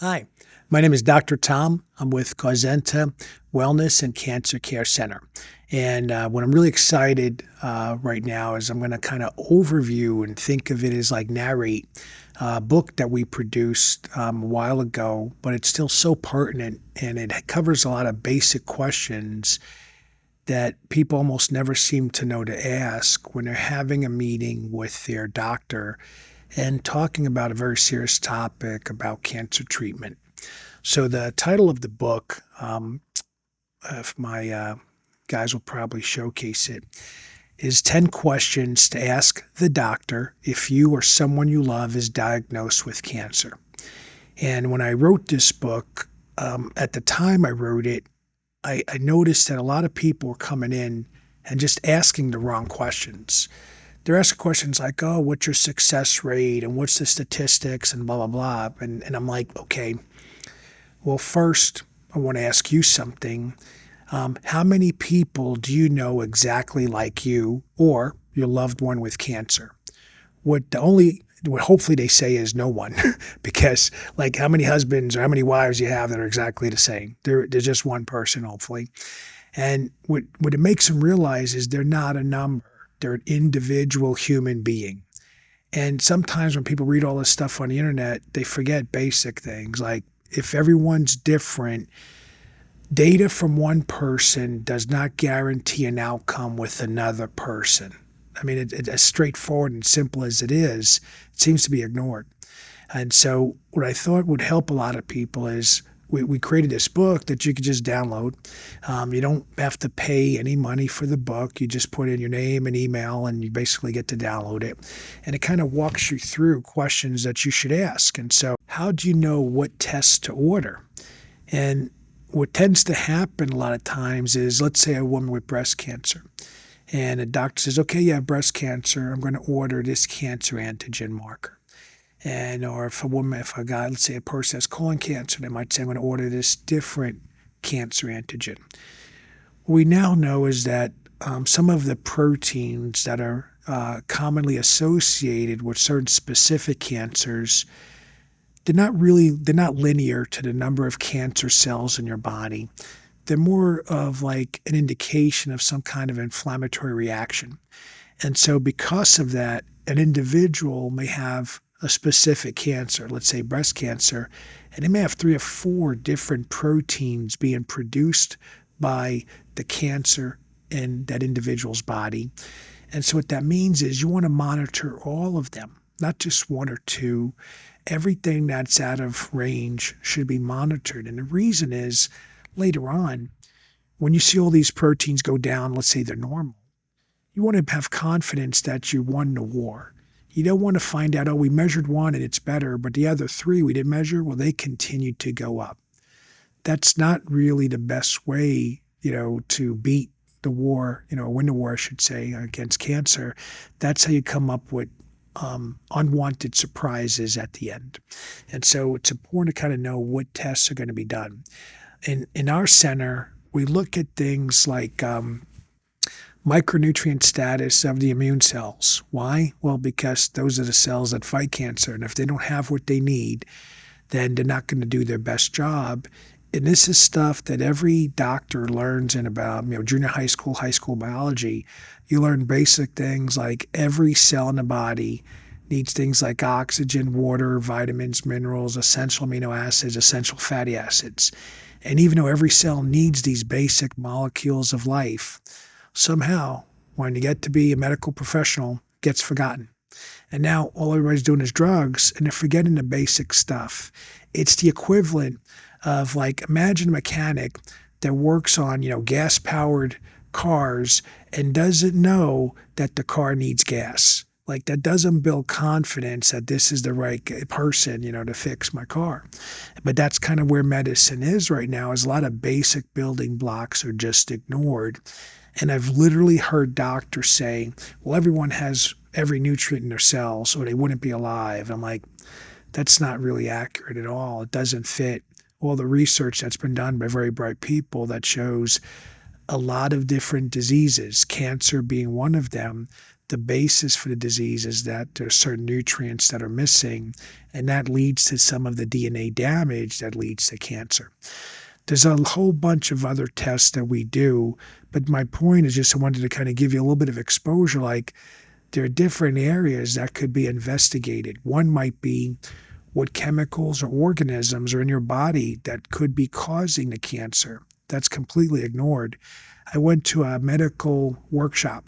Hi, my name is Dr. Tom. I'm with Causenta Wellness and Cancer Care Center. And what I'm really excited right now is I'm going to kind of overview and think of it as like narrate a book that we produced a while ago, but it's still so pertinent and it covers a lot of basic questions that people almost never seem to know to ask when they're having a meeting with their doctor and talking about a very serious topic about cancer treatment. So the title of the book, if my guys will probably showcase it, is 10 Questions to Ask the Doctor If You or Someone You Love is Diagnosed with Cancer. And when I wrote this book, at the time I wrote it, I noticed that a lot of people were coming in and just asking the wrong questions. They're asking questions like, oh, what's your success rate and what's the statistics and blah, blah, blah. And I'm like, okay, well, first, I want to ask you something. How many people do you know exactly like you or your loved one with cancer? What hopefully they say is no one, because like how many husbands or how many wives you have that are exactly the same? There's just one person, hopefully. And what it makes them realize is they're not a number. They're an individual human being. And sometimes when people read all this stuff on the internet, they forget basic things like if everyone's different, data from one person does not guarantee an outcome with another person. I mean, as straightforward and simple as it is, it seems to be ignored. And so, what I thought would help a lot of people is we created this book that you could just download. You don't have to pay any money for the book. You just put in your name and email, and you basically get to download it. And it kind of walks you through questions that you should ask. And so, how do you know what tests to order? And what tends to happen a lot of times is, let's say a woman with breast cancer, and a doctor says, okay, you have breast cancer. I'm going to order this cancer antigen marker. And or if a guy, let's say a person has colon cancer, they might say, I'm going to order this different cancer antigen. What we now know is that some of the proteins that are commonly associated with certain specific cancers, they're not linear to the number of cancer cells in your body. They're more of like an indication of some kind of inflammatory reaction. And so because of that, an individual may have a specific cancer, let's say breast cancer, and they may have 3 or 4 different proteins being produced by the cancer in that individual's body. And so what that means is you want to monitor all of them, not just 1 or 2. Everything that's out of range should be monitored. And the reason is later on, when you see all these proteins go down, let's say they're normal, you want to have confidence that you won the war. You don't want to find out, oh, we measured 1 and it's better, but the other 3 we didn't measure, well, they continued to go up. That's not really the best way, to beat the war, win the war, I should say, against cancer. That's how you come up with unwanted surprises at the end. And so it's important to kind of know what tests are going to be done. In our center, we look at things like micronutrient status of the immune cells. Why? Well, because those are the cells that fight cancer. And if they don't have what they need, then they're not going to do their best job. And this is stuff that every doctor learns in about, junior high school biology. You learn basic things like every cell in the body needs things like oxygen, water, vitamins, minerals, essential amino acids, essential fatty acids. And even though every cell needs these basic molecules of life, somehow, when you get to be a medical professional, it gets forgotten. And now all everybody's doing is drugs, and they're forgetting the basic stuff. It's the equivalent of like, imagine a mechanic that works on, gas-powered cars and doesn't know that the car needs gas. Like that doesn't build confidence that this is the right person, to fix my car. But that's kind of where medicine is right now, is a lot of basic building blocks are just ignored. And I've literally heard doctors say, well, everyone has every nutrient in their cells or they wouldn't be alive. I'm like, that's not really accurate at all. It doesn't fit all the research that's been done by very bright people that shows a lot of different diseases, cancer being one of them, the basis for the disease is that there are certain nutrients that are missing, and that leads to some of the DNA damage that leads to cancer. There's a whole bunch of other tests that we do, but my point is just I wanted to kind of give you a little bit of exposure. Like, there are different areas that could be investigated. One might be what chemicals or organisms are in your body that could be causing the cancer. That's completely ignored. I went to a medical workshop.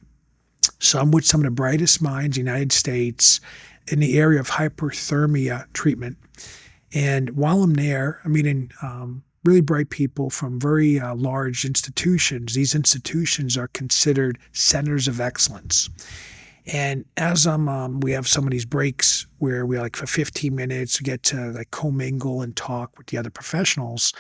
So I'm with some of the brightest minds in the United States in the area of hyperthermia treatment. And while I'm there, I'm meeting really bright people from very large institutions. These institutions are considered centers of excellence. And as we have some of these breaks where we like for 15 minutes, we get to like commingle and talk with the other professionals.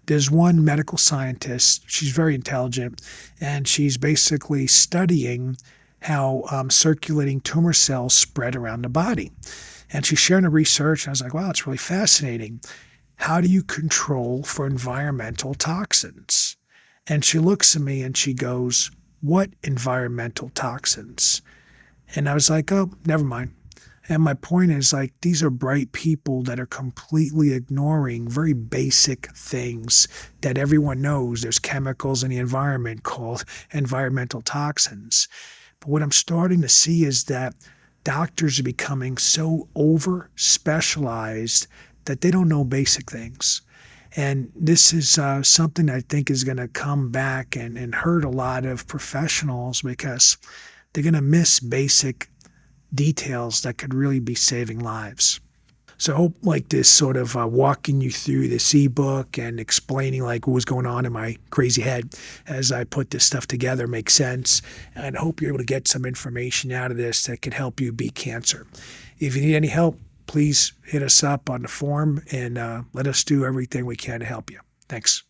There's one medical scientist. She's very intelligent, and she's basically studying how circulating tumor cells spread around the body. And she's sharing her research, and I was like, wow, it's really fascinating. How do you control for environmental toxins? And she looks at me and she goes, what environmental toxins? And I was like, oh, never mind. And my point is, like, these are bright people that are completely ignoring very basic things that everyone knows. There's chemicals in the environment called environmental toxins. But what I'm starting to see is that doctors are becoming so over specialized that they don't know basic things. And this is something I think is going to come back and hurt a lot of professionals because they're going to miss basic details that could really be saving lives. So I hope like this sort of walking you through this ebook and explaining like what was going on in my crazy head as I put this stuff together makes sense. And I hope you're able to get some information out of this that could help you beat cancer. If you need any help, please hit us up on the forum and let us do everything we can to help you. Thanks.